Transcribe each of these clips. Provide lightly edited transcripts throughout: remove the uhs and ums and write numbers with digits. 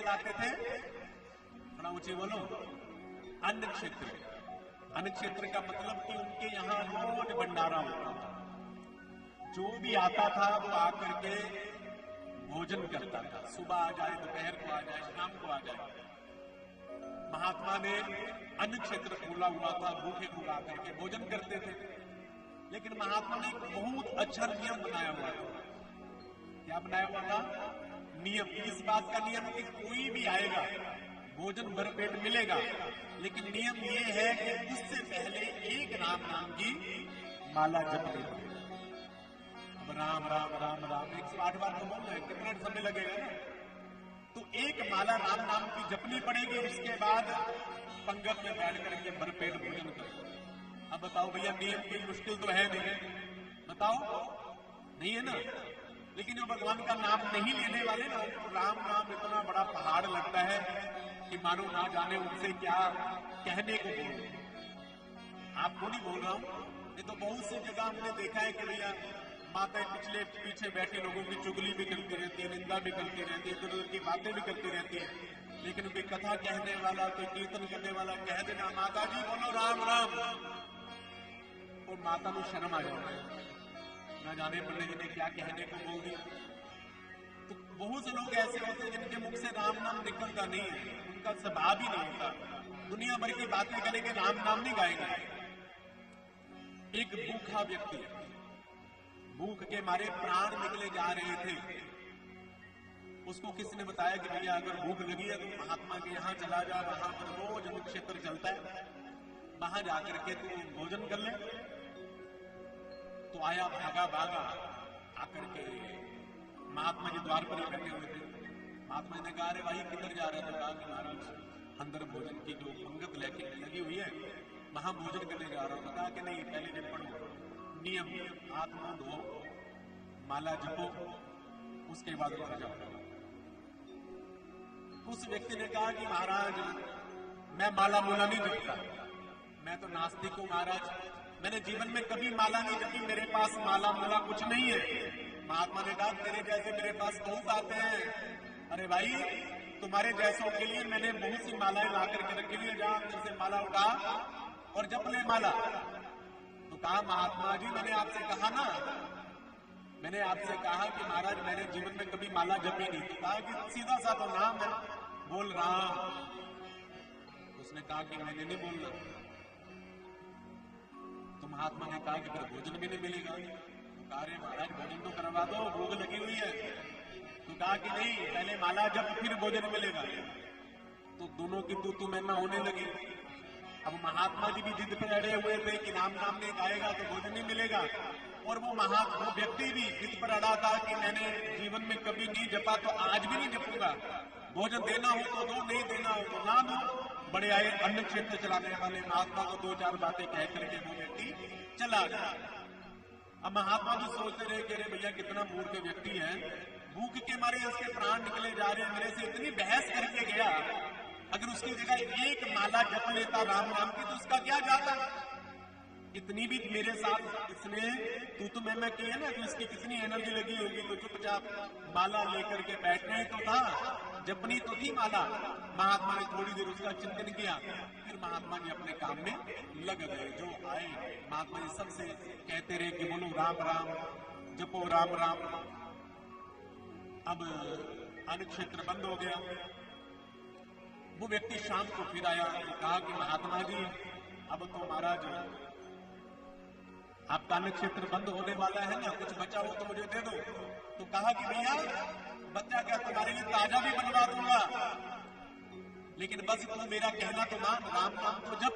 चलाते थे? थोड़ा ऊंचे बोलो। अन्न क्षेत्र। अन्न क्षेत्र का मतलब कि उनके यहाँ रोज भंडारा होता था। जो भी आता था वो आकर के भोजन करता था। सुबह आ जाए, दोपहर को आ जाए, शाम को आ जाए। महात्मा ने अन्न क्षेत्र खोला हुआ था, भूखे लोग आकर के भोजन करते थे। लेकिन महात्मा ने एक बहुत अच्छा नियम बनाया हुआ था। क्या बनाया हुआ था? नियम। इस बात का नियम कि कोई भी आएगा भोजन भरपेट मिलेगा, लेकिन नियम ये है कि उससे पहले एक राम नाम की माला जपनी पड़ेगी। अब राम राम राम राम 108 बार तो बोल रहे हैं, कितना समय लगेगा ना? तो एक माला राम नाम की जपनी पड़ेगी। उसके बाद पंगत में बैठ करके भरपेट भोजन करो। अब बताओ भैया, नियम की मुश्किल तो है नहीं? बताओ, नहीं है ना? लेकिन जो भगवान का नाम नहीं लेने वाले ना, उनको राम नाम इतना बड़ा पहाड़ लगता है कि मानो ना जाने उनसे क्या कहने को बोल। आपको नहीं बोल रहा हूं, ये तो बहुत सी जगह हमने देखा है कि भैया माताएं पिछले पीछे बैठे लोगों की चुगली भी करती रहती है, निंदा भी करती रहती है, इधर उधर की बातें भी करती रहती है। लेकिन कोई कथा कहने वाला, कोई कीर्तन करने वाला कह देना माता जी बोलो राम राम, और माता को शर्म आ जाता है, न जाने पंडित जी ने क्या कहने को बोल दिया। तो बहुत से लोग ऐसे होते हैं जिनके मुख से राम नाम निकलता नहीं है, उनका स्वभाव ही नहीं होता, दुनिया भर की बातें करेंगे, राम नाम नहीं गाएंगे। एक भूखा व्यक्ति, भूख के मारे प्राण निकले जा रहे थे। उसको किसी ने बताया कि भैया अगर भूख लगी है तो महात्मा के यहाँ चला जा, वहां पर रोज अन्न क्षेत्र चलता है, वहां जाकर के तू भोजन कर ले। तो आया भागा भागा आकर के महात्मा के द्वार पर ही बैठे हुए थे। महात्मा ने कहा, अरे भाई किधर जा रहे थे? कहा कि महाराज अंदर भोजन की जो पंगत लेके लगी हुई है, वहां भोजन करने जा रहा हूं। कहा कि नहीं, पहले दिन पढ़ो नियम, हाथ मुंह धो, माला जपो, उसके बाद घर जाओ। उस व्यक्ति ने कहा कि महाराज मैं माला मूला नहीं जपता, मैं तो नास्तिक हूं महाराज, मैंने जीवन में कभी माला नहीं जपी, मेरे पास माला मूला कुछ नहीं है। महात्मा ने कहा, तेरे जैसे मेरे पास बहुत आते हैं। अरे भाई, तुम्हारे जैसों के लिए मैंने बहुत सी मालाएं ला करके रखी हुई है, जहां अंदर से माला उठा और जप ले माला। तो कहा, महात्मा जी मैंने आपसे कहा ना, मैंने आपसे कहा कि महाराज मैंने जीवन में कभी माला जपी नहीं। तो कहा कि सीधा सा तो नाम है, बोल राम। उसने कहा कि मैंने नहीं बोलना। तो महात्मा ने कहा कि फिर भोजन भी नहीं मिलेगा। तो कहा, अरे महाराज भोजन तो करवा दो, भूख लगी हुई है। तो कहा कि नहीं, पहले माला जप फिर भोजन मिलेगा। तो दोनों की तू मैं होने लगी। अब महात्मा जी भी जिद पर अड़े हुए थे कि राम नाम नहीं गाएगा तो भोजन नहीं मिलेगा, और वो व्यक्ति भी जिद पर अड़ा था कि मैंने जीवन में कभी नहीं जपा तो आज भी नहीं जपूंगा, भोजन देना हो तो दो, नहीं देना हो तो ना दो। बड़े आए अन्न क्षेत्र चलाने वाले महात्मा को दो चार बातें कह करके वो व्यक्ति चला गया। अब महात्मा जी सोचते रहे कि अरे भैया कितना मूर्ख व्यक्ति है, भूख के मारे उसके प्राण निकले जा रहे हैं, मेरे से इतनी बहस करके गया, अगर उसकी जगह एक माला जप लेता राम नाम की तो उसका क्या जाता। इतनी भी मेरे साथ इसने तू मैं की है ना, तो इसकी कितनी एनर्जी लगी होगी। तो चुपचाप माला लेकर के बैठना ही तो था, जपनी तो थी माला। महात्मा ने थोड़ी देर उसका चिंतन किया, फिर महात्मा जी अपने काम में लग गए। जो आए महात्मा जी सबसे कहते रहे कि बोलो राम राम, जपो राम राम। अब अन्न क्षेत्र बंद हो गया। वो व्यक्ति शाम को फिर आया, कहा कि महात्मा जी अब तो महाराज आपका अन्न क्षेत्र बंद होने वाला है ना, कुछ बचा हो तो मुझे दे दो। तो कहा कि भैया बच्चा क्या, तुम्हारे लिए ताजा भी बनवा दूंगा, लेकिन बस तुम मेरा कहना तो मान, राम नाम तो जप।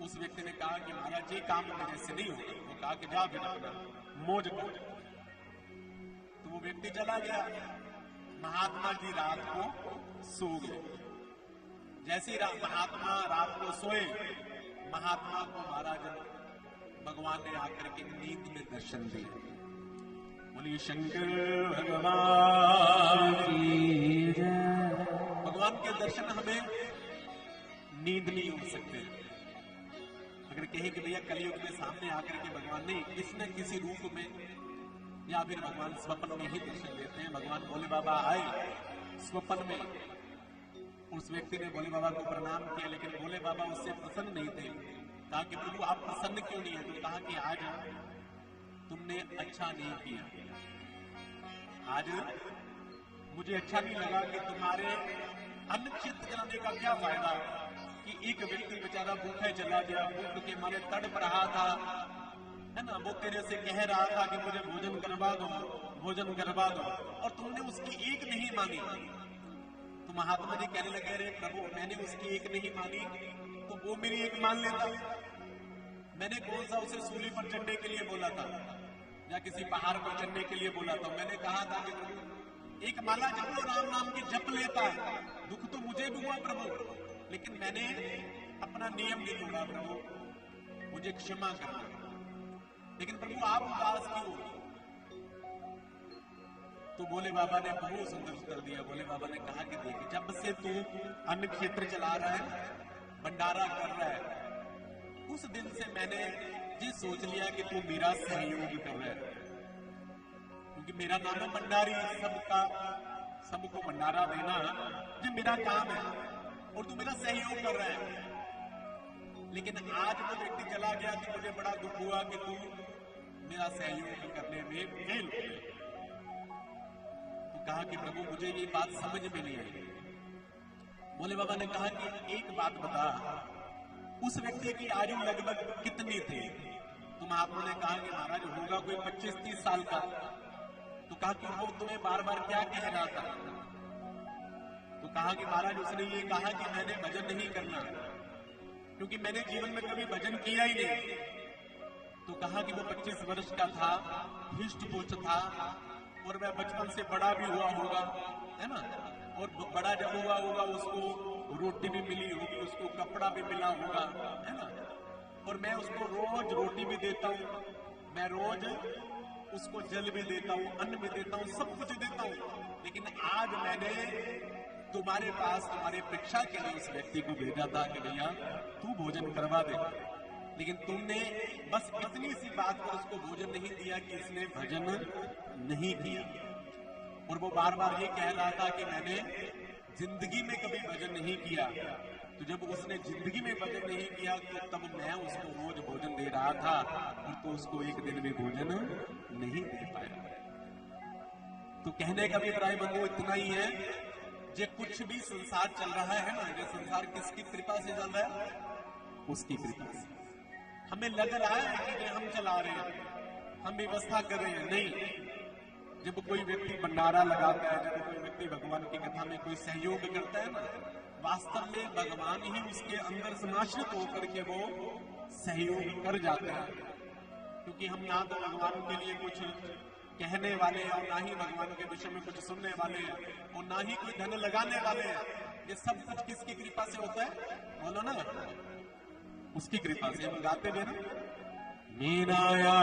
उस व्यक्ति ने कहा कि महाराज ये काम मेरे से नहीं होगा। वो कहा कि जा बिना मौज कर। तो वो व्यक्ति चला गया। महात्मा जी रात को सो गए। जैसे महात्मा रात को सोए, महात्मा को महाराज भगवान ने आकर के नींद में दर्शन दिए। बोलिए शंकर भगवान की जय। भगवान के दर्शन हमें नींद नहीं हो सकते। अगर कहे कि भैया कलयुग में सामने आकर के भगवान नहीं, किसी न किसी रूप में या फिर भगवान स्वप्न में ही दर्शन देते हैं। भगवान भोले बाबा आए स्वप्न में, उस व्यक्ति ने भोले बाबा को प्रणाम किया, लेकिन भोले बाबा उससे प्रसन्न नहीं थे। कहा कि प्रभु आप प्रसन्न क्यों नहीं है? तो कहा कि आज तुमने अच्छा नहीं किया, आज मुझे अच्छा नहीं लगा कि तुम्हारे अन्न क्षेत्र चलाने का क्या फायदा कि एक व्यक्ति बेचारा भूखे चला गया, भूख के मारे तड़प रहा था, है ना, वो तेरे से कह रहा था कि मुझे भोजन करवा दो, भोजन करवा दो, और तुमने उसकी एक नहीं मानी। तो महात्मा जी कहने लगे, रे प्रभु मैंने उसकी एक नहीं मानी तो वो मेरी एक मान लेता। मैंने कौन सा उसे सूली पर चढ़ने के लिए बोला था या किसी पहाड़ पर चढ़ने के लिए बोला था? मैंने कहा था कि प्रभु एक माला जब वो राम नाम की जप लेता है, दुख तो मुझे भी हुआ प्रभु, लेकिन मैंने अपना नियम नहीं तोड़ा प्रभु, मुझे क्षमा करना। लेकिन प्रभु आप उदास क्यों? तो भोले बाबा ने बहुत सुंदर उत्तर दिया। भोले बाबा ने कहा कि देख, जब से तू अन्न क्षेत्र चला रहा है, भंडारा कर रहा है, उस दिन से मैंने ये सोच लिया कि तू मेरा सहयोग कर रहा है, क्योंकि मेरा नाम है भंडारी, सबको भंडारा देना ये मेरा काम है और तू मेरा सहयोग कर रहा है। लेकिन आज वो व्यक्ति चला गया कि मुझे बड़ा दुख हुआ कि तू मेरा सहयोग करने में फेल हो गया। तो कहा कि प्रभु मुझे ये बात समझ में नहीं आई। भोले बाबा ने कहा कि एक बात बता, उस व्यक्ति की आयु लगभग कितनी थी? तो महात्मा ने कहा कि महाराज होगा कोई 25-30 साल का। तो कहा कि वो तुम्हें बार बार क्या कह रहा था? तो कहा कि महाराज उसने ये कहा कि मैंने भजन नहीं करना, क्योंकि मैंने जीवन में कभी भजन किया ही नहीं। तो कहा कि वो 25 वर्ष का था, हिष्ट पुष्ट था, और वह बचपन से बड़ा भी हुआ होगा, है ना, और बड़ा जब हुआ होगा उसको रोटी भी मिली होगी, उसको कपड़ा भी मिला होगा, है ना, और मैं उसको रोज रोटी भी देता हूँ, मैं रोज उसको जल भी देता हूँ, अन्न भी देता हूँ, सब कुछ देता हूँ। लेकिन आज मैंने तुम्हारे पास तुम्हारे परीक्षा के लिए उस व्यक्ति को भेजा था कि भैया तू भोजन करवा दे, लेकिन तुमने बस इतनी सी बात पर उसको भोजन नहीं दिया कि इसने भजन नहीं किया। और वो बार बार ये कह रहा था कि मैंने जिंदगी में कभी भजन नहीं किया। तो जब उसने जिंदगी में भजन नहीं किया तो तब मैं उसको रोज भोजन दे रहा था, और तो उसको एक दिन भी भोजन नहीं दे पाया। तो कहने का भी प्राय बंधु इतना ही है, जे कुछ भी संसार चल रहा है ना, ये संसार किसकी कृपा से चल रहा है? उसकी कृपा से। हमें लग रहा है कि हम चला रहे हैं, हम व्यवस्था कर रहे हैं, नहीं। जब कोई व्यक्ति भंडारा लगाता है, जब कोई व्यक्ति भगवान की कथा में कोई सहयोग करता है ना, वास्तव में भगवान ही उसके अंदर समाश्रित होकर के वो सहयोग कर जाता है। क्योंकि हम ना तो भगवान के लिए कुछ कहने वाले और ना ही भगवान के विषय में कुछ सुनने वाले हैं, और ना ही कोई धन लगाने वाले हैं। ये सब कुछ किसकी कृपा से होता है? बोलो ना, उसकी कृपा से। हम गाते भी ना, मीनाया